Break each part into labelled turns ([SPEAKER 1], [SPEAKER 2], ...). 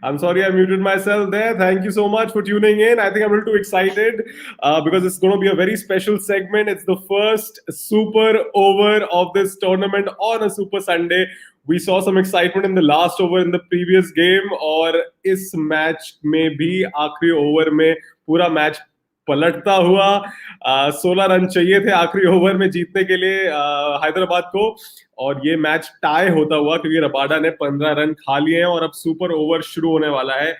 [SPEAKER 1] I'm sorry I muted myself there. Thank you so much for tuning in. I think I'm a little too excited because it's going to be a very special segment. It's the first super over of this tournament on a Super Sunday. We saw some excitement in the last over in the previous game और इस match में भी आखिरी over में पूरा match पलटता हुआ 16 run चाहिए थे आखिरी ओवर में जीतने के लिए हैदराबाद को और ये मैच टाई होता हुआ क्योंकि रबाडा ने 15 रन खा लिए हैं और अब सुपर ओवर शुरू होने वाला है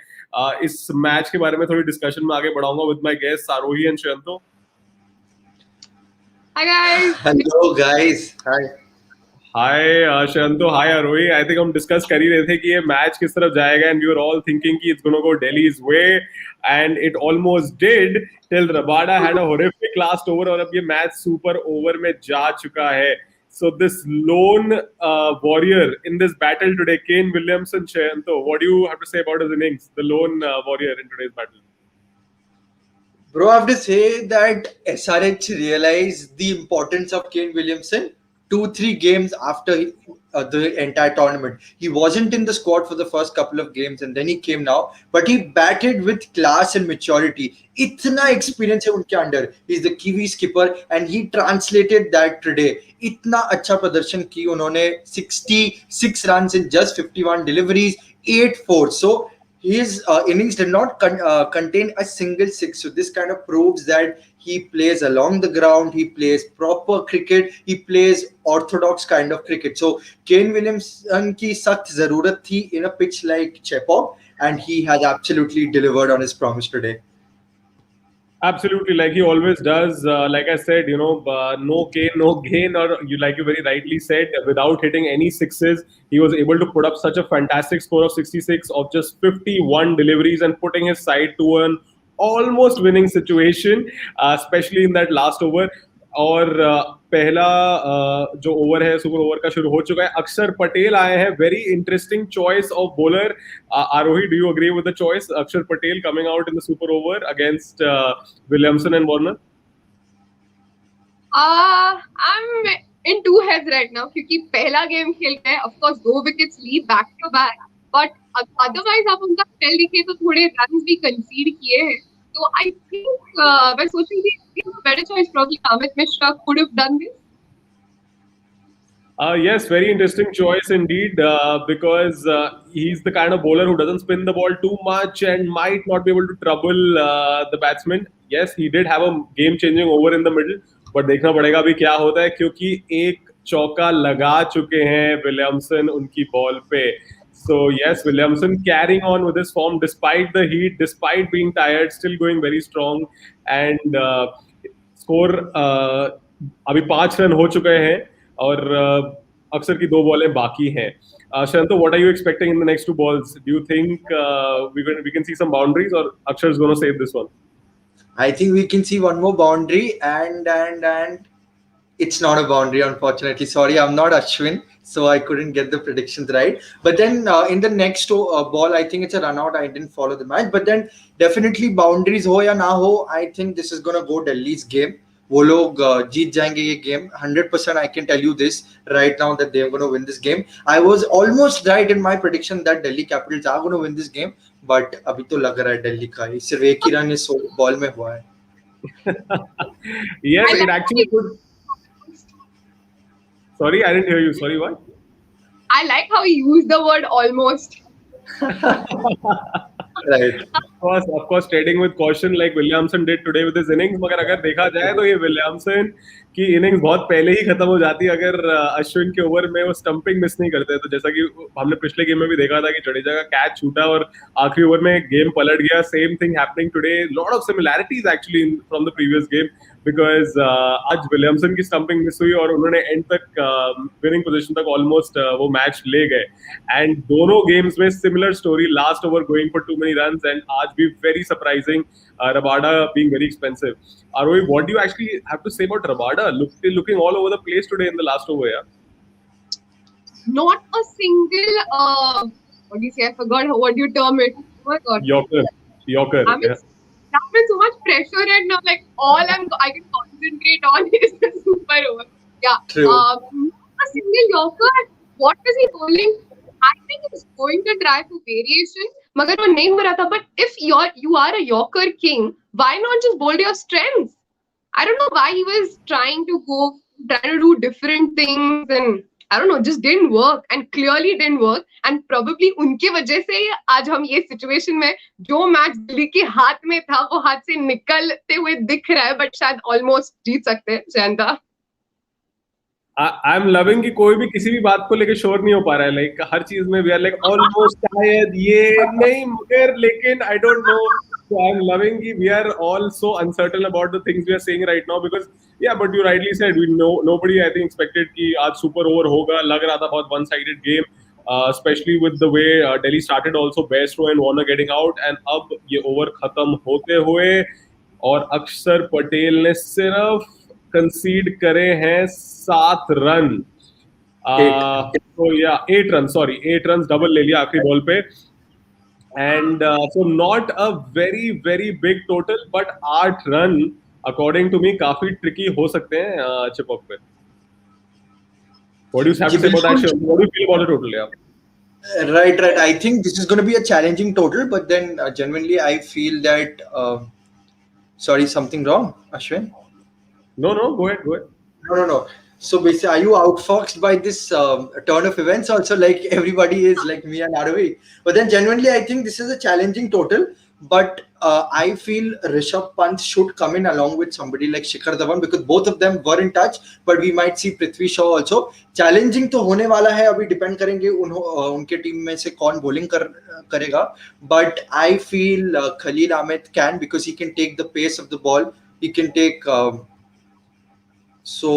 [SPEAKER 1] इस मैच के बारे में थोड़ी डिस्कशन में आगे बढ़ाऊंगा with my guest Aarohi and Shreyanto
[SPEAKER 2] Hi guys.
[SPEAKER 3] Hello guys. Hi.
[SPEAKER 1] Hi Shreyanto hi Aarohi I think हम डिस्कस कर ही रहे थे कि ये मैच किस तरफ जाएगा and we are all thinking कि it's gonna go Delhi's way and it almost did till Rabada had a horrific last over और अब ये मैच सुपर ओवर में जा चुका है So this lone warrior in this battle today, Kane Williamson, Shayanto, what do you have to say about his innings, the lone warrior in today's battle?
[SPEAKER 3] Bro, I have to say that SRH realized the importance of Kane Williamson 2-3 games after the entire tournament. He wasn't in the squad for the first couple of games and then he came now, but he batted with class and maturity. इतना experience है उनके अंदर. He's the Kiwi skipper and he translated that today. इतना अच्छा प्रदर्शन की उन्होंने 66 runs in just 51 deliveries, 8 fours. So his innings did not contain a single six. So this kind of proves that he plays along the ground, he plays proper cricket, he plays orthodox kind of cricket. So Kane Williamson ki sakht zarurat thi in a pitch like Chepauk, and he has absolutely delivered on his promise today.
[SPEAKER 1] Absolutely, like he always does. Like I said, no Kane, no gain, or like you very rightly said, without hitting any sixes, he was able to put up such a fantastic score of 66 of just 51 deliveries and putting his side to an almost winning situation, especially in that last over. और पहला जो over है super over का शुरू हो चुका है अक्षर पटेल आए हैं very interesting choice of bowler Aarohi do you agree with the choice Akshar Patel coming out in the super over against Williamson and Warner
[SPEAKER 2] I'm in two heads right now क्योंकि पहला गेम खेल के of course 2 wickets lead back to back, but otherwise आप उनका spell देखें तो थोड़े runs भी concede किए हैं. So I think मैं सोच रही थी better choice probably Amit Mishra could have done this.
[SPEAKER 1] Yes, very interesting choice indeed because he's the kind of bowler who doesn't spin the ball too much and might not be able to trouble the batsman. Yes, he did have a game-changing over in the middle, but देखना पड़ेगा अभी क्या होता है क्योंकि एक चौका लगा चुके हैं विलियमसन उनकी बॉल पे. So yes, Williamson carrying on with his form despite the heat, despite being tired, still going very strong and score अभी 5 रन हो चुके हैं और अक्सर की 2 बॉलें बाकी हैं. Shanto, what are you expecting in the next 2 balls? Do you think we can see some boundaries or Akshar is going to save this one?
[SPEAKER 3] I think we can see one more boundary and it's not a boundary, unfortunately. Sorry, I'm not Ashwin, so I couldn't get the predictions right. But then in the next ball, I think it's a run out. I didn't follow the match. But then definitely boundaries ho ya na ho, I think this is going to go Delhi's game. वो लोग जीत जाएंगे ये game 100%. I can tell you this right now that they are going to win this game. I was almost right in my prediction that Delhi Capitals are going to win this game, but अभी तो लग रहा है दिल्ली का ही सिर्फ एक ही run इस ball में हुआ है.
[SPEAKER 1] Yes, it actually could. Sorry, I didn't hear you. Sorry, what?
[SPEAKER 2] I like how he used the word almost.
[SPEAKER 3] Right.
[SPEAKER 1] Of course, trading with caution like Williamson did today with his innings. मगर अगर देखा जाए तो ये Williamson की innings बहुत पहले ही खत्म हो जाती है अगर अश्विन के ओवर में वो स्टंपिंग मिस नहीं करते. तो जैसा कि हमने पिछले गेम में भी देखा था कि जडेजा का कैच छूटा और आखिरी ओवर में गेम पलट गया. Same thing happening today. Lot of similarities actually from the previous game because आज विलियमसन की स्टंपिंग मिस हुई और उन्होंने एंड तक विनिंग पोजीशन तक ऑलमोस्ट वो मैच ले गए. एंड दोनों गेम्स में similar story. Last over going for too many runs and आज भी very surprising. Rabada being very expensive. Arohi, what do you actually have to say about Rabada? Looking all over the place today in the last over, yeah?
[SPEAKER 2] Not a single, what do you say? I forgot what you term it. Oh my God.
[SPEAKER 1] Yorker.
[SPEAKER 2] I'm in so much pressure and now like all I can concentrate on is the super over. Yeah.
[SPEAKER 3] True.
[SPEAKER 2] A single Yorker. What is he bowling? I think he's going to try for variation, मगर वो नहीं हो रहा था. But if you are a Yorker king, why not just bold your strengths? I don't know why he was trying to do different things, and I don't know, just didn't work, and clearly didn't work, and probably उनके वजह से ही आज हम ये situation में जो match Delhi के हाथ में था वो हाथ से निकलते हुए दिख रहा है, but शायद almost जीत सकते हैं जयंता.
[SPEAKER 1] आई एम लविंग कि कोई भी किसी भी बात को लेके श्योर नहीं हो पा रहा है. लाइक हर चीज में वी आर लाइक ऑलमोस्ट, शायद ये नहीं, मगर लेकिन I don't know. So I'm loving कि we are all so uncertain about the things we are saying right now because yeah, but you rightly said we know nobody I think expected कि आज super over होगा. लग रहा था बहुत one sided game, especially with the way Delhi started also, Bairstow and Warner getting out, and अब ये over खत्म होते हुए और अक्षर पटेल ने सिर्फ कंसीड करे हैं 7 रन. तो या 8 रन, सॉरी 8 रन डबल ले लिया आखिरी बॉल पे. And so not a very very big total, but 8 run according to me काफी ट्रिकी हो सकते हैं चिपॉक पे. What do you have to say about that? What do you feel about the total? Yeah.
[SPEAKER 3] Right. I think this is going to be a challenging total, but then genuinely I feel that. Sorry, something wrong, Ashwin?
[SPEAKER 1] No, go ahead.
[SPEAKER 3] No. So basically, are you outfoxed by this turn of events also, like everybody is like me and Aravi? But then genuinely, I think this is a challenging total. But I feel Rishabh Pant should come in along with somebody like Shikhar Dhawan because both of them were in touch. But we might see Prithvi Shaw also. Challenging तो होने वाला है, अभी depend करेंगे उनके team में से कौन bowling करेगा. But I feel Khalil Ahmed can, because he can take the pace of the ball. He can take. So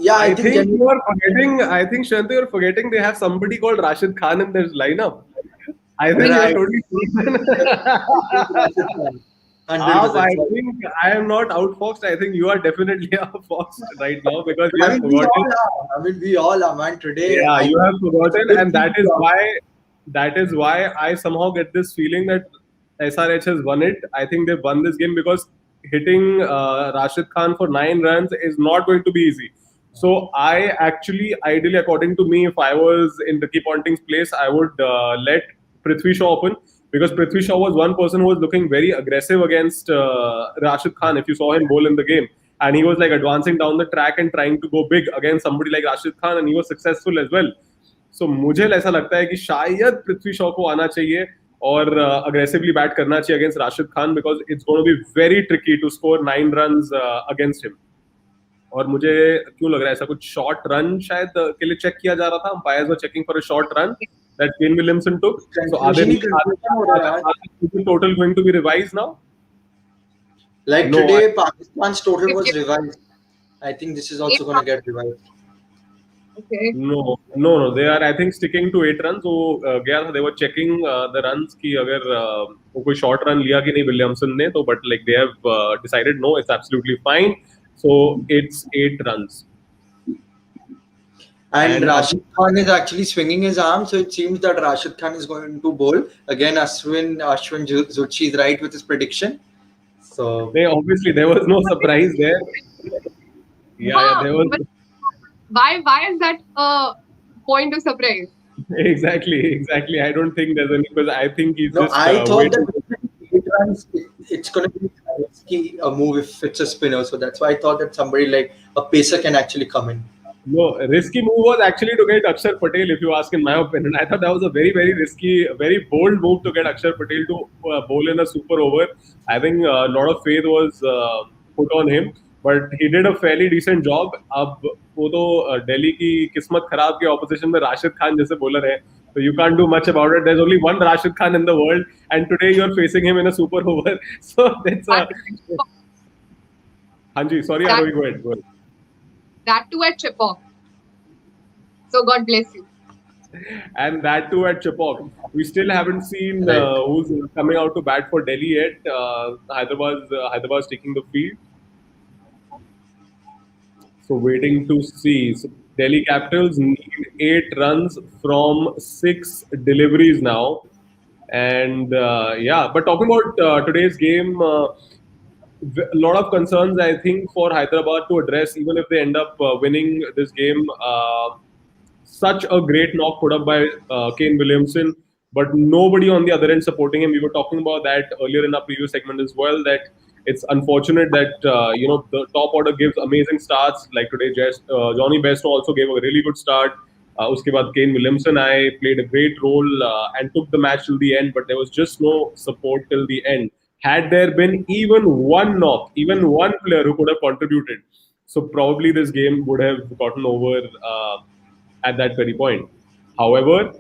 [SPEAKER 3] yeah,
[SPEAKER 1] I think you are forgetting. I think Shanta, you're forgetting they have somebody called Rashid Khan in their lineup. I think you're totally. I think I am not outfoxed. I think you are definitely outfoxed right now because you have forgotten.
[SPEAKER 3] We all are, man. Today,
[SPEAKER 1] yeah, you have forgotten, and that is why I somehow get this feeling that SRH has won it. I think they've won this game because hitting Rashid Khan for 9 runs is not going to be easy. So I actually, ideally, according to me, if I was in Ricky Ponting's place, I would let Prithvi Shaw open, because Prithvi Shaw was one person who was looking very aggressive against Rashid Khan. If you saw him bowl in the game, and he was like advancing down the track and trying to go big against somebody like Rashid Khan, and he was successful as well. So मुझे ऐसा लगता है कि शायद पृथ्वी शॉ को आना चाहिए और aggressively bat करना चाहिए against Rashid Khan, because it's going to be very tricky to score 9 runs against him. और मुझे क्यों लग रहा है ऐसा कुछ शॉर्ट रन शायद के लिए चेक किया जा रहा था. Umpires were checking for a short run that Kane Williamson took. So are they total going to be revised now?
[SPEAKER 3] Like no, today, Pakistan's total was revised. I think this is also going to get revised.
[SPEAKER 2] Okay.
[SPEAKER 1] No. They are, I think, sticking to 8 runs. So गया था, they were checking the runs कि अगर वो कोई short run लिया कि नहीं Williamson ने, तो but like they have decided no, it's absolutely fine. So it's 8 runs.
[SPEAKER 3] And Rashid Khan is actually swinging his arm, so it seems that Rashid Khan is going to bowl again. Ashwin Zurchi is right with his prediction. So
[SPEAKER 1] obviously there was no surprise there. There was.
[SPEAKER 2] Why is that a point of surprise?
[SPEAKER 1] Exactly. I don't think there's any, because I think he's just.
[SPEAKER 3] I thought that 8 runs, it's going to be a risky move if it's a spinner. So that's why I thought that somebody like a pacer can actually come in.
[SPEAKER 1] No, risky move was actually to get Axar Patel, if you ask in my opinion. I thought that was a very, very risky, very bold move to get Axar Patel to bowl in a super over. I think a lot of faith was put on him, but he did a fairly decent job. अब वो तो दिल्ली की किस्मत खराब के opposition में राशिद खान जैसे bowler है, so you can't do much about it. There's only one Rashid Khan in the world, and today you're facing him in a super over. So that's a. Hanji, sorry, Arohi, go ahead.
[SPEAKER 2] That too at Chipok. So God bless you.
[SPEAKER 1] And that too at Chipok. We still haven't seen who's coming out to bat for Delhi yet. Hyderabad's taking the field. So waiting to see. So Delhi Capitals need 8 runs from 6 deliveries now. And but talking about today's game, a lot of concerns, I think, for Hyderabad to address, even if they end up winning this game. such a great knock put up by Kane Williamson, but nobody on the other end supporting him. We were talking about that earlier in our previous segment as well, that it's unfortunate that the top order gives amazing starts. Like today, Johnny Bairstow also gave a really good start. उसके बाद Kane Williamson आए, played a great role and took the match till the end, but there was just no support till the end. Had there been even one knock, even one player who could have contributed, so probably this game would have gotten over at that very point. However,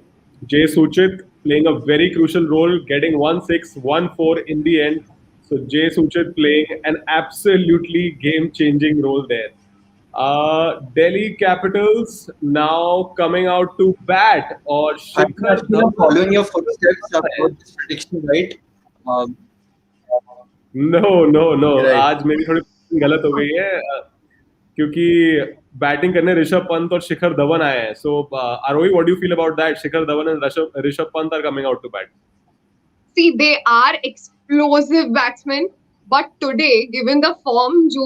[SPEAKER 1] Jay Suchit playing a very crucial role, getting 1-6, 1-4 in the end. So Jay Suchit playing an absolutely game-changing role there. Delhi Capitals now coming out to bat, or
[SPEAKER 3] I think
[SPEAKER 1] Shikhar
[SPEAKER 3] I'm
[SPEAKER 1] Dhawan.
[SPEAKER 3] following your footsteps about this prediction, right? Um,
[SPEAKER 1] No.
[SPEAKER 3] right.
[SPEAKER 1] आज मेरी थोड़ी गलत हो गई है क्योंकि batting करने ऋषभ पंत और शिखर धवन आए हैं. So Aarohi, what do you feel about that? Shikhar Dhawan and Rishabh Pant are coming out to bat.
[SPEAKER 2] See, they are explosive batsmen, but today, given the form जो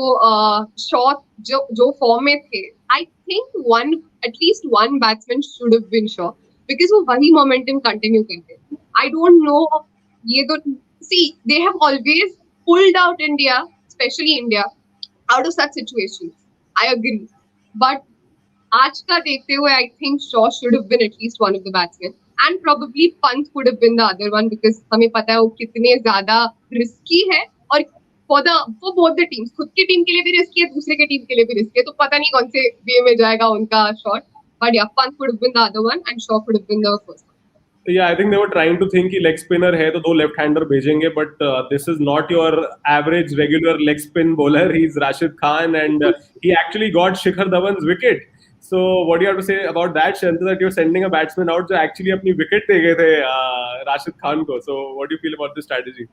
[SPEAKER 2] form में थे, I think at least one batsman should have been sure, because वो वही momentum continue करते. I don't know, see, they have always pulled out India, especially India, out of such situations. I agree, but आज का देखते हुए, I think Shaw should have been at least one of the batsmen, and probably Pant could have been the other one, because हमें पता है वो कितने ज्यादा risky है, और for both the teams, खुद की टीम के लिए भी risky है, दूसरे के टीम के लिए भी risky है, तो पता नहीं कौन से वे में जाएगा उनका shot, but yeah, Pant could have been the other one, and Shaw could have been the first one.
[SPEAKER 1] Yeah, I think they were trying to think कि leg spinner है तो दो left hander भेजेंगे, but this is not your average regular leg spin bowler. He's Rashid Khan, and he actually got Shikhar Dhawan's wicket. So what do you have to say about that, Shanta, that you're sending a batsman out जो actually अपनी wicket दे गए थे Rashid Khan को? So what do you feel about this strategy?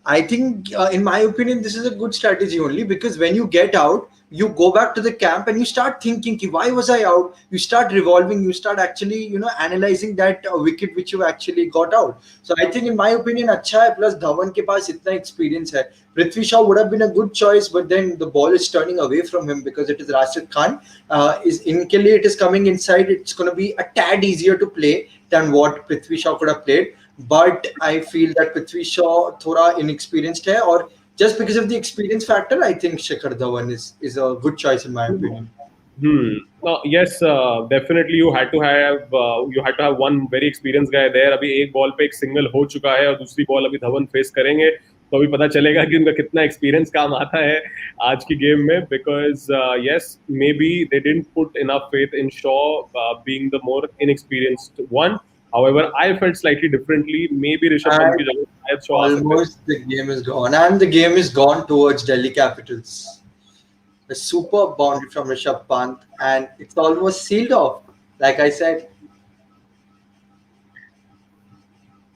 [SPEAKER 3] I think, in my opinion, this is a good strategy only, because when you get out, you go back to the camp and you start thinking, why was I out? You start revolving, you start actually, analyzing that wicket which you actually got out. So I think, in my opinion, अच्छा है. Plus Dhawan के पास इतना experience है. Prithvi Shaw would have been a good choice, but then the ball is turning away from him because it is Rashid Khan. इनके लिए it is coming inside. It's going to be a tad easier to play than what Prithvi Shaw could have played. But I feel that Prithvi Shaw थोड़ा inexperienced है, और just because of the experience factor, I think Shikhar Dhawan is a good choice in my opinion.
[SPEAKER 1] Yes, definitely you had to have one very experienced guy there. अभी एक ball पे एक single हो चुका है और दूसरी बॉल अभी धवन फेस करेंगे, तो अभी पता चलेगा कि उनका कितना एक्सपीरियंस काम आता है आज की गेम में. Because yes, maybe they didn't put enough faith in Shaw being the more inexperienced one. However, I felt slightly differently. Maybe Rishabh Pant की जगह शायद Shaw आ सकते हैं.
[SPEAKER 3] Almost the game is gone, and the game is gone towards Delhi Capitals. A super boundary from Rishabh Pant, and it's almost sealed off. Like I said,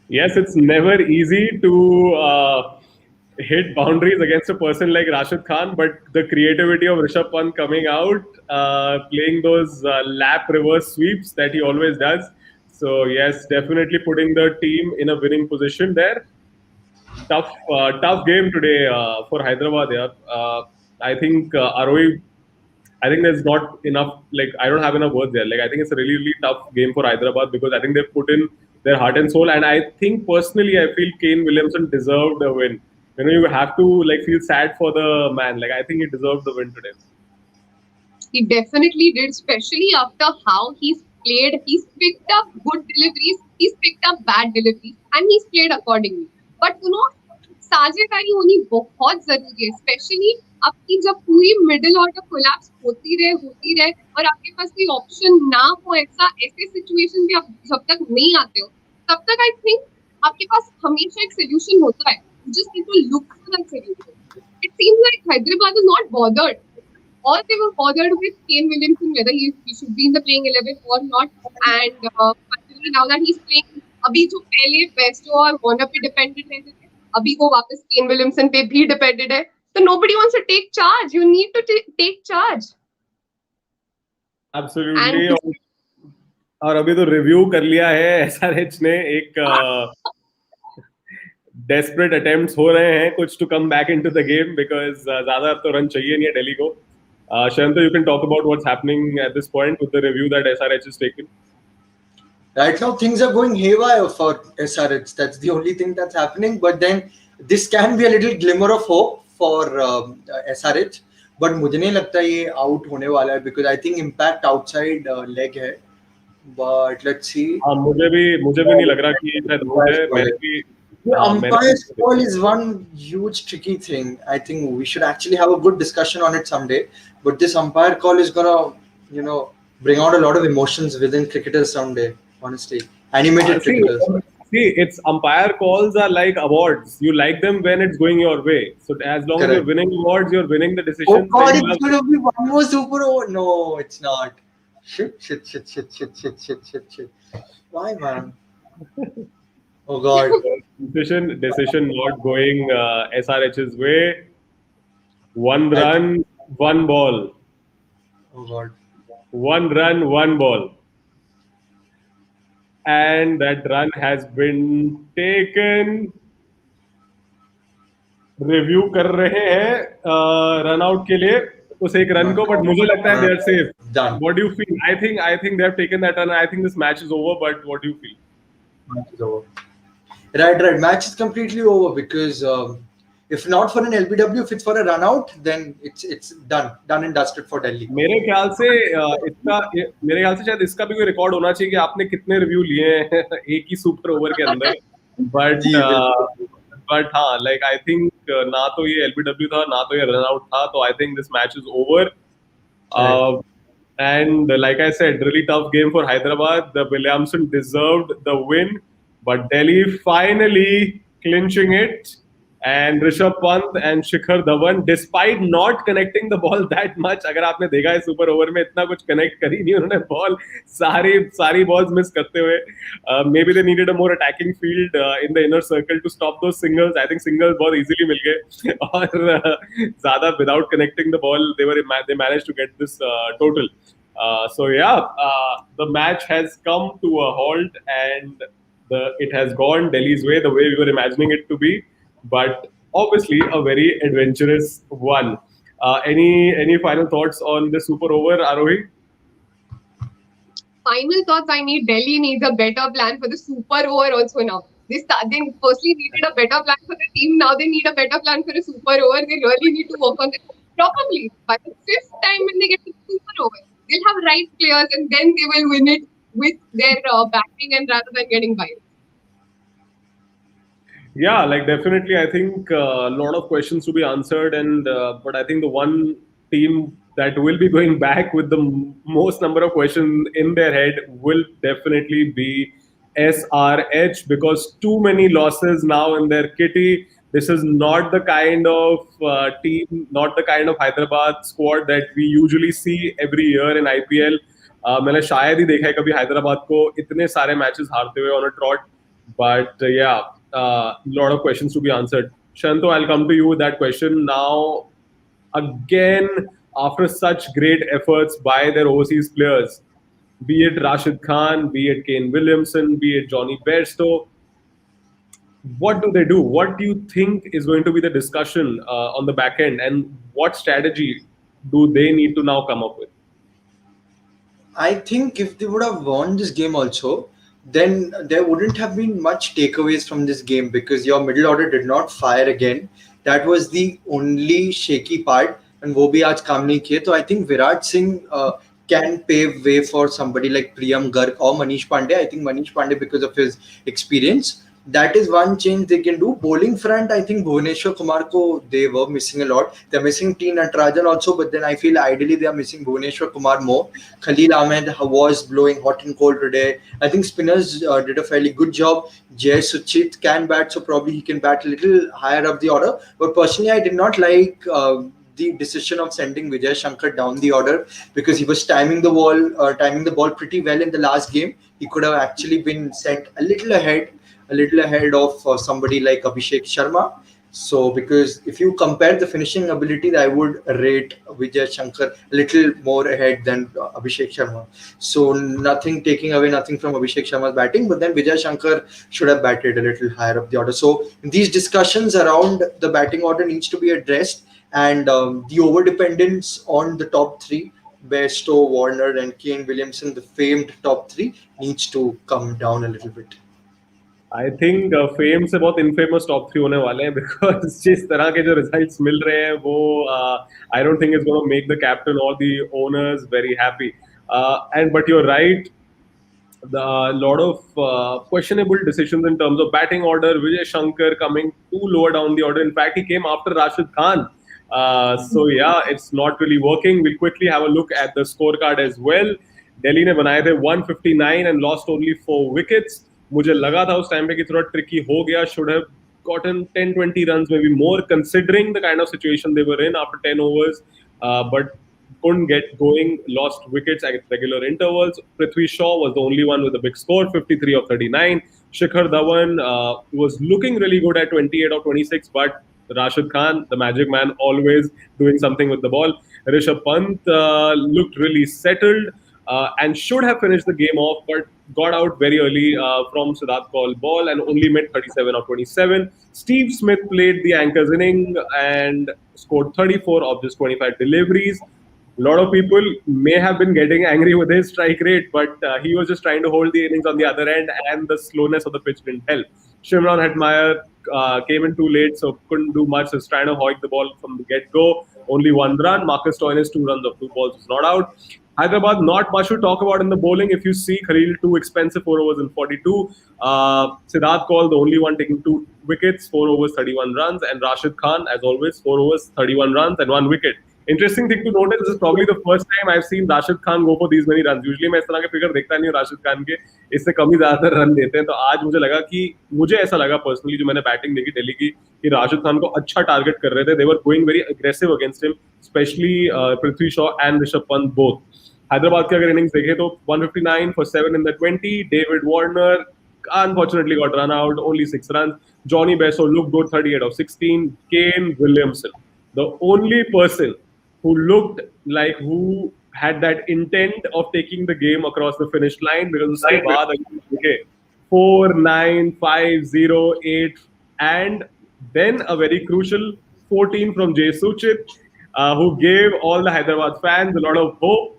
[SPEAKER 1] Yes, it's never easy to hit boundaries against a person like Rashid Khan, but the creativity of Rishabh Pant coming out, playing those lap reverse sweeps that he always does. So yes, definitely putting the team in a winning position there. Tough game today for Hyderabad. Yeah, I think Arohi, I think there's not enough. Like, I don't have enough words there. Like, I think it's a really, really tough game for Hyderabad, because I think they've put in their heart and soul. And I think personally, I feel Kane Williamson deserved a win. You have to feel sad for the man. Like, I think he deserved the win today.
[SPEAKER 2] He definitely did, especially after how he's played. He's picked up good deliveries, he's picked up bad deliveries, and he's played accordingly. But साझेदारी होनी बहुत जरूरी है, specially आपकी जब पूरी middle order collapse होती रहे और आपके पास कोई ऑप्शन ना हो, ऐसे सिचुएशन भी आप जब तक नहीं आते हो, तब तक आई थिंक आपके पास हमेशा एक सोल्यूशन होता है. Just need to look for that solution. It seems like Hyderabad is not bothered. All they were bothered with Kane Williamson, whether he should be in the playing 11 or not. And particularly now that he's playing, अभी जो पहले Bairstow और Warner पे dependent रहते थे, अभी वो वापस Kane Williamson पे भी dependent है. So nobody wants to take charge. You need to take charge.
[SPEAKER 1] Absolutely. और अभी तो रिव्यू कर लिया है SRH ने. एक desperate attempts हो रहे हैं कुछ to come back into the game, because ज्यादा तो रन चाहिए नहीं है दिल्ली को. Shanta, you can talk about what's happening at this point with the review that SRH has taken.
[SPEAKER 3] Right now, things are going haywire for SRH. That's the only thing that's happening. But then this can be a little glimmer of hope for SRH. But मुझे नहीं लगता ये out होने वाला है because I think impact outside leg है. But let's see.
[SPEAKER 1] हाँ, मुझे भी नहीं लग रहा कि ये शायद out है. मैंने भी
[SPEAKER 3] The umpire's call is one huge tricky thing. I think we should actually have a good discussion on it someday. But this umpire call is gonna, bring out a lot of emotions within cricketers someday. Honestly, animated cricketers.
[SPEAKER 1] See, it's umpire calls are like awards. You like them when it's going your way. So as long as you're winning awards, you're winning the decisions.
[SPEAKER 3] Oh God, it's gonna be one more super over. No, it's not. Shit. Why, man? Oh God.
[SPEAKER 1] Decision not going SRH's way. One run, one ball.
[SPEAKER 3] Oh God.
[SPEAKER 1] One run, one ball. And that run has been taken. Review कर रहे हैं run out के लिए उस एक run को, but मुझे लगता है they are safe. What do you feel? I think they have taken that run. I think this match is over. But what do you feel?
[SPEAKER 3] Match is over. Right. Match is completely over because if not for an LBW, if it's for a run out, then it's done and dusted for Delhi.
[SPEAKER 1] मेरे ख्याल से शायद इसका भी कोई record होना चाहिए कि आपने कितने रिव्यू लिए हैं एक ही सुपर ओवर के अंदर. बट हाँ, like I think ना तो ये LBW था ना तो ये रन आउट था, तो I think this match is over. And like I said, really tough game for Hyderabad. The Williamson deserved the win, but Delhi finally clinching it. And Rishabh Pant and Shikhar Dhawan, despite not connecting the ball that much, अगर आपने देखा है super over में इतना कुछ connect करी नहीं उन्होंने बॉल, सारी बॉल्स मिस करते हुए. Maybe they needed a more attacking field in the inner circle to stop those singles. I think singles बहुत easily मिल गए और ज़्यादा without connecting the ball they managed to get this total. So yeah, the match has come to a halt and it has gone Delhi's way, the way we were imagining it to be. But obviously a very adventurous one. Any final thoughts on the super over, Arohi?
[SPEAKER 2] Final thoughts, Delhi needs a better plan for the super over also now. They firstly needed a better plan for the team. Now they need a better plan for a super over. They really need to work on it properly. By the fifth time when they get to the super over, they'll have right players and then they will win it with their batting and rather than getting by.
[SPEAKER 1] Yeah, like definitely, I think a lot of questions to be answered, and but I think the one team that will be going back with the most number of questions in their head will definitely be SRH, because too many losses now in their kitty. This is not the kind of team, not the kind of Hyderabad squad that we usually see every year in IPL. मैंने शायद ही देखा है कभी हैदराबाद को इतने सारे matches हारते हुए on a trot. But yeah, lot of questions to be answered. Shanto, I'll come to you with that question now. Again, after such great efforts by their overseas players, be it Rashid Khan, be it Kane Williamson, be it Johnny Bairstow, what do they do? What do you think is going to be the discussion on the back end, and what strategy do they need to now come up with?
[SPEAKER 3] I think if they would have won this game also, then there wouldn't have been much takeaways from this game because your middle order did not fire again. That was the only shaky part, and वो भी आज काम नहीं किए. So I think Virat Singh can pave way for somebody like Priyam Garg or Manish Pandey. I think Manish Pandey, because of his experience, that is one change they can do. Bowling front, I think Bhuvneshwar Kumar ko they were missing a lot. They're missing T. Natarajan also, but then I feel ideally they are missing Bhuvneshwar Kumar more. Khalil Ahmed was blowing hot and cold today. I think spinners did a fairly good job. Jay Suchit can bat, so probably he can bat a little higher up the order. But personally, I did not like the decision of sending Vijay Shankar down the order because he was timing the ball pretty well in the last game. He could have actually been sent a little ahead of somebody like Abhishek Sharma. So because if you compare the finishing ability, I would rate Vijay Shankar a little more ahead than Abhishek Sharma. So taking away nothing from Abhishek Sharma's batting, but then Vijay Shankar should have batted a little higher up the order. So these discussions around the batting order needs to be addressed. and the over dependence on the top three, Bairstow, Warner, and Kane Williamson, the famed top three, needs to come down a little bit.
[SPEAKER 1] I think fame से बहुत infamous top three होने वाले हैं because जिस तरह के जो results मिल रहे हैं वो I don't think it's gonna make the captain और the owners very happy and but you are right the lot of questionable decisions in terms of batting order. Vijay Shankar coming too lower down the order. In fact, he came after Rashid Khan. So yeah, it's not really working. We'll quickly have a look at the scorecard as well. Delhi ने बनाए थे 159 and lost only 4 wickets. मुझे लगा था उस time पे कि थोड़ा tricky हो गया. Should have gotten 10-20 runs, maybe more, considering the kind of situation they were in after 10 overs. But couldn't get going, lost wickets at regular intervals. Prithvi Shaw was the only one with a big score, 53 of 39. Shikhar Dhawan was looking really good at 28 of 26, but Rashid Khan, the magic man, always doing something with the ball. Rishabh Pant looked really settled and should have finished the game off, but got out very early from Siddharth Kaul ball and only made 37 of 27. Steve Smith played the anchor's inning and scored 34 of just 25 deliveries. A lot of people may have been getting angry with his strike rate, but he was just trying to hold the innings on the other end, and the slowness of the pitch didn't help. Shimron Hetmeyer came in too late, so couldn't do much. He was trying to hoik the ball from the get-go. Only 1 run. Marcus Stoinis, 2 runs of 2 balls, was not out. Hyderabad, not much to talk about in the bowling. If you see Khalil, 2 expensive 4 overs in 42. Siddharth Kaul, the only one taking 2 wickets, 4 overs, 31 runs. And Rashid Khan, as always, 4 overs, 31 runs and 1 wicket. Interesting thing to notice, this is probably the first time I've seen Rashid Khan go for these many runs. Usually मैं इस तरह के figure देखता नहीं हूँ Rashid Khan के, इससे कम ही ज्यादातर रन देते हैं. तो आज मुझे ऐसा लगा पर्सनली जो मैंने बैटिंग देखी दिल्ली की कि राशिद खान को अच्छा टारगेट कर रहे थे. They were going very aggressive against him, especially Prithvi Shaw and Rishabh Pant both. Hyderabad की अगर इनिंग्स देखें तो 159 for 7 in the 20. David Warner unfortunately got run out, only 6 runs. Johnny Bairstow looked good, 38 of 16. Kane Williamson, the only person who looked like who had that intent of taking the game across the finish line, because उसके बाद okay, 4, 9, 5, 0, 8 and then a very crucial 14 from Jay Suchit, who gave all the Hyderabad fans a lot of hope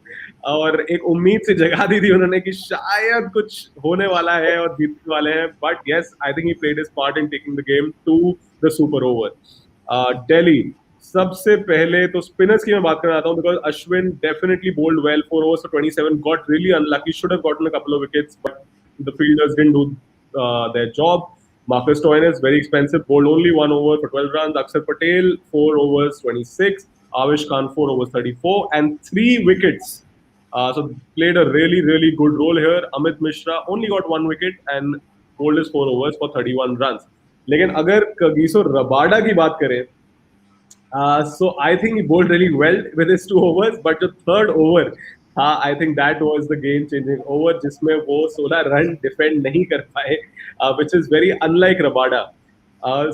[SPEAKER 1] और एक उम्मीद से जगा दी थी उन्होंने कि शायद कुछ होने वाला है और जीतने वाले हैं. But yes, I think he played his part in taking the game to the super over. Delhi, सबसे पहले तो स्पिनर्स की मैं बात करना चाहता हूँ because Ashwin definitely bowled well, 4 overs for 27, got really unlucky, should have gotten a couple of wickets, but the fielders didn't do their job. Marcus Stoinis, very expensive, bowled only 1 over for 12 runs. Axar Patel, 4 overs 26. Avish Khan, 4 overs 34 and 3 wickets. So played a really, really good role here. Amit Mishra only got 1 wicket and bowled his 4 overs for 31 runs. लेकिन अगर Kagiso Rabada की बात करें, so I think he bowled really well with his 2 overs, but the third over, I think that was the game-changing over जिसमें वो 16 run defend नहीं कर पाए, which is very unlike Rabada.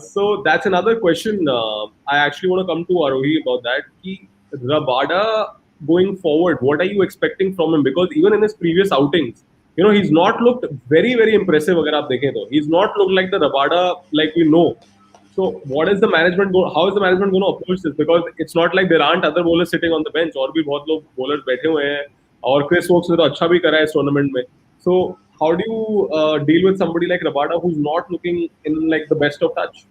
[SPEAKER 1] So that's another question. I actually want to come to Arohi about that. कि Rabada going forward, what are you expecting from him? Because even in his previous outings, he's not looked very, very impressive. Agar aap dekhen to, he's not looked like the Rabada like we know. So what is the management how is the management going to approach this? Because it's not like there aren't other bowlers sitting on the bench. और भी बहुत लोग bowlers बैठे हुए हैं और Chris Woakes ने तो अच्छा भी करा है इस tournament में. So how do you deal with somebody like Rabada who's not looking in like the best of touch?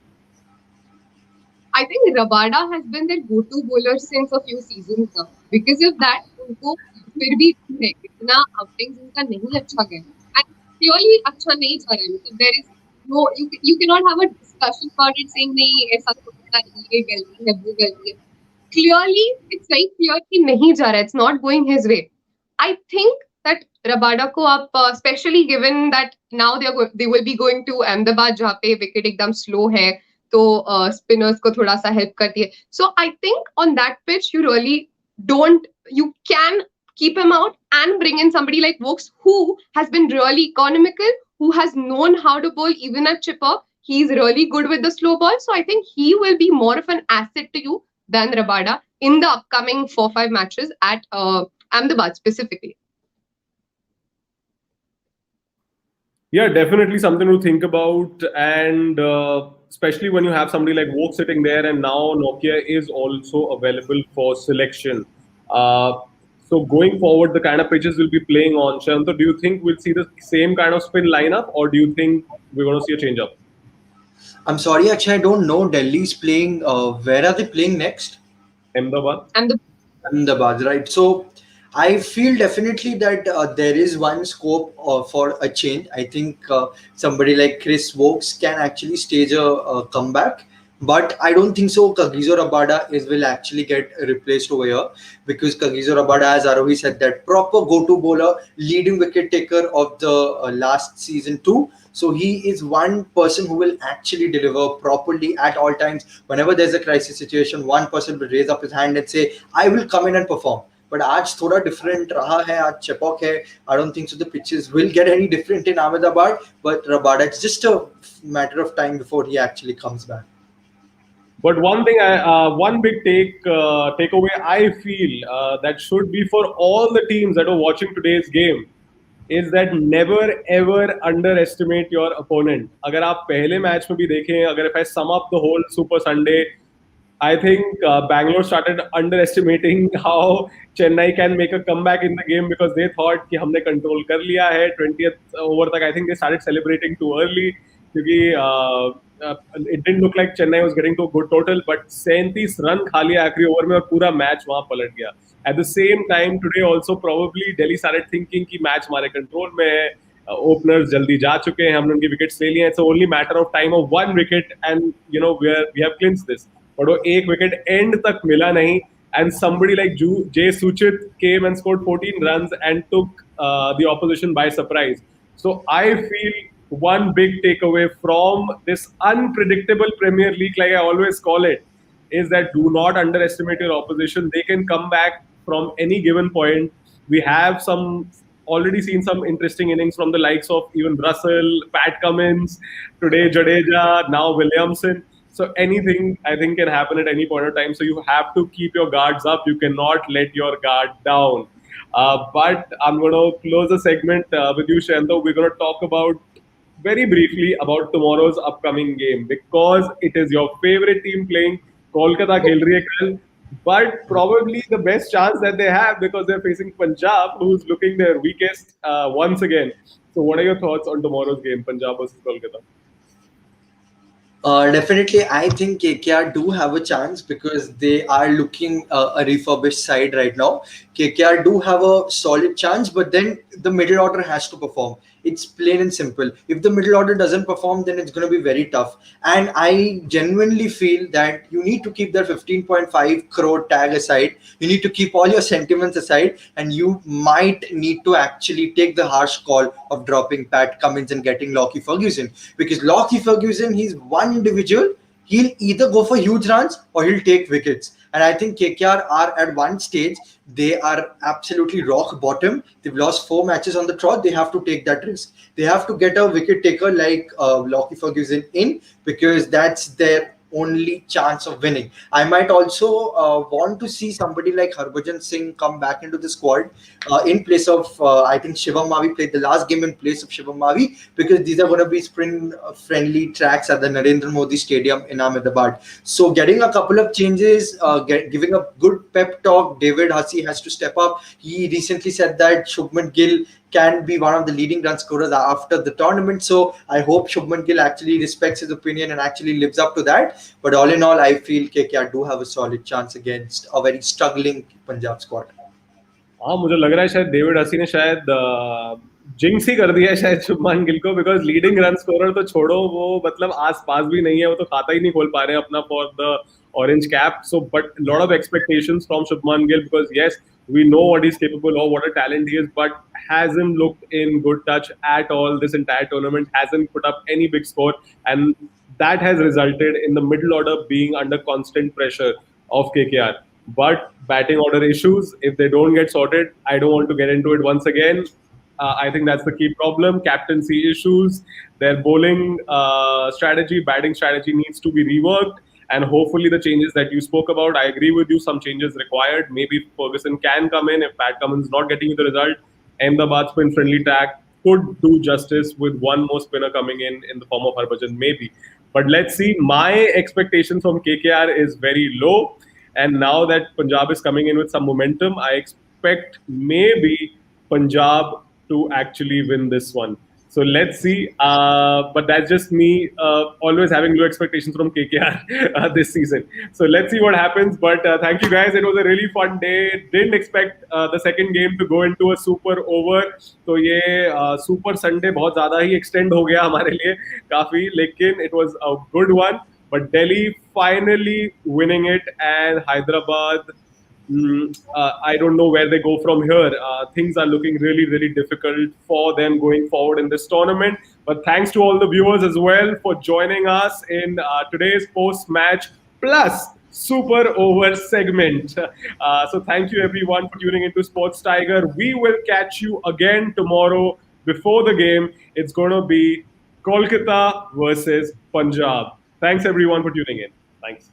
[SPEAKER 2] I think Rabada has been their go-to bowler since a few seasons now. Because of that, उनको फिर भी इतना outings उनका नहीं अच्छा गया. And clearly अच्छा नहीं जा रहा है. मतलब there is no, you cannot have a discussion about it saying नहीं ऐसा तो होता है, ये गलती है, वो गलती है. Clearly, it's very clear कि नहीं जा रहा है. It's not going his way. I think that Rabada को आप especially given that now they will be going to Ahmedabad जहाँ पे wicket एकदम slow है. तो spinners को थोड़ा सा help करती है. So I think on that pitch you can keep him out and bring in somebody like Woakes who has been really economical, who has known how to bowl even at chipper. He's really good with the slow ball. So I think he will be more of an asset to you than Rabada in the upcoming 4-5 matches at Ahmedabad specifically.
[SPEAKER 1] Yeah, definitely something to think about, and especially when you have somebody like Vogue sitting there, and now Nokia is also available for selection. Uh, so going forward, the kind of pitches we'll be playing on, Shanto, do you think we'll see the same kind of spin lineup, or do you think we're going to see a change up?
[SPEAKER 3] I'm sorry, actually, I don't know. Delhi's playing. Where are they playing next?
[SPEAKER 1] Ahmedabad?
[SPEAKER 2] And the
[SPEAKER 3] Ahmedabad, right? So I feel definitely that there is one scope for a change. I think somebody like Chris Wokes can actually stage a comeback, but I don't think so. Kagiso Rabada is will actually get replaced over here because Kagiso Rabada, as Aravi said, that proper go-to bowler, leading wicket taker of the last season too. So he is one person who will actually deliver properly at all times. Whenever there's a crisis situation, one person will raise up his hand and say, "I will come in and perform." But आज थोड़ा different रहा है, आज चपॉक है. I don't think so the pitches will get any different in Ahmedabad. But Rabada, it's just a matter of time before he actually comes back.
[SPEAKER 1] But one big takeaway I feel that should be for all the teams that are watching today's game is that never ever underestimate your opponent. अगर आप पहले match में भी देखें, अगर if I sum up the whole Super Sunday, I think Bangalore started underestimating how Chennai can make a comeback in the game because they thought कि हमने control कर लिया है 20th over तक. I think they started celebrating too early क्योंकि it didn't look like Chennai was getting to a good total, but 37 run खा लिया आखिरी ओवर में और पूरा मैच वहां पलट गया. At the same time, today also probably Delhi started thinking कि मैच हमारे कंट्रोल में है, ओपनर्स जल्दी जा चुके हैं, हमने उनकी विकेट्स ले लिए हैं, it's only matter of time of one wicket and we have clinched this. But वो एक विकेट एंड तक मिला नहीं, and somebody like Jay Suchit came and scored 14 runs and took the opposition by surprise. So I feel one big takeaway from this unpredictable Premier League, like I always call it, is that do not underestimate your opposition. They can come back from any given point. We have already seen some interesting innings from the likes of even Russell, Pat Cummins, today Jadeja, now Williamson. So anything I think can happen at any point of time. So you have to keep your guards up. You cannot let your guard down. But I'm going to close the segment with you, Shanto. We're going to talk about very briefly about tomorrow's upcoming game because it is your favorite team playing. Kolkata खेल रही है कल, but probably the best chance that they have because they're facing Punjab, who's looking their weakest once again. So, what are your thoughts on tomorrow's game, Punjab versus Kolkata?
[SPEAKER 3] Definitely, I think KKR do have a chance because they are looking a refurbished side right now. KKR do have a solid chance, but then the middle order has to perform. It's plain and simple. If the middle order doesn't perform, then it's going to be very tough. And I genuinely feel that you need to keep that 15.5 crore tag aside. You need to keep all your sentiments aside, and you might need to actually take the harsh call of dropping Pat Cummins and getting Lockie Ferguson. Because Lockie Ferguson, he's one individual. He'll either go for huge runs or he'll take wickets. And I think KKR are at one stage, they are absolutely rock bottom. They've lost 4 matches on the trot. They have to take that risk. They have to get a wicket taker like Lockie Ferguson in because that's their only chance of winning. I might also want to see somebody like Harbhajan Singh come back into the squad in place of, I think Shivam Mavi played the last game in place of Shivam Mavi because these are going to be sprint-friendly tracks at the Narendra Modi Stadium in Ahmedabad. So getting a couple of changes, giving a good pep talk, David Hussey has to step up. He recently said that Shubman Gill can be one of the leading run scorers after the tournament. So I hope Shubman Gill actually respects his opinion and actually lives up to that. But all in all, I feel KKR do have a solid chance against a very struggling Punjab squad.
[SPEAKER 1] हाँ, मुझे लग रहा है शायद David हसी ने शायद jinx ही कर दिया है शायद शुभमान गिल को बिकॉज लीडिंग रन स्कोरर तो छोड़ो, वो मतलब आस पास भी नहीं है, वो तो खाता ही नहीं खोल पा रहे हैं अपना for the orange cap. So but lot of expectations from Shubman Gill because yes, we know what he's capable of, what a talent he is, but hasn't looked in good touch at all this entire tournament, hasn't put up any big score, and that has resulted in the middle order being under constant pressure of KKR. But batting order issues, if they don't get sorted, I don't want to get into it once again. I think that's the key problem. Captaincy issues, their bowling strategy, batting strategy needs to be reworked. And hopefully the changes that you spoke about, I agree with you, some changes required. Maybe Ferguson can come in if Pat Cummins is not getting you the result. Ahmedabad spin friendly track. could do justice with one more spinner coming in the form of Harbhajan, maybe. But let's see. My expectation from KKR is very low, and now that Punjab is coming in with some momentum, I expect maybe Punjab to actually win this one. So let's see. But that's just me always having low expectations from KKR this season. So let's see what happens. But thank you guys. It was a really fun day. Didn't expect the second game to go into a super over. तो ये super Sunday बहुत ज़्यादा ही extend हो गया हमारे लिए काफी. लेकिन it was a good one. But Delhi finally winning it, and Hyderabad. I don't know where they go from here. Things are looking really, really difficult for them going forward in this tournament. But thanks to all the viewers as well for joining us in today's post-match plus super over segment. So thank you everyone for tuning into Sports Tiger. We will catch you again tomorrow before the game. It's going to be Kolkata versus Punjab. Thanks everyone for tuning in. Thanks.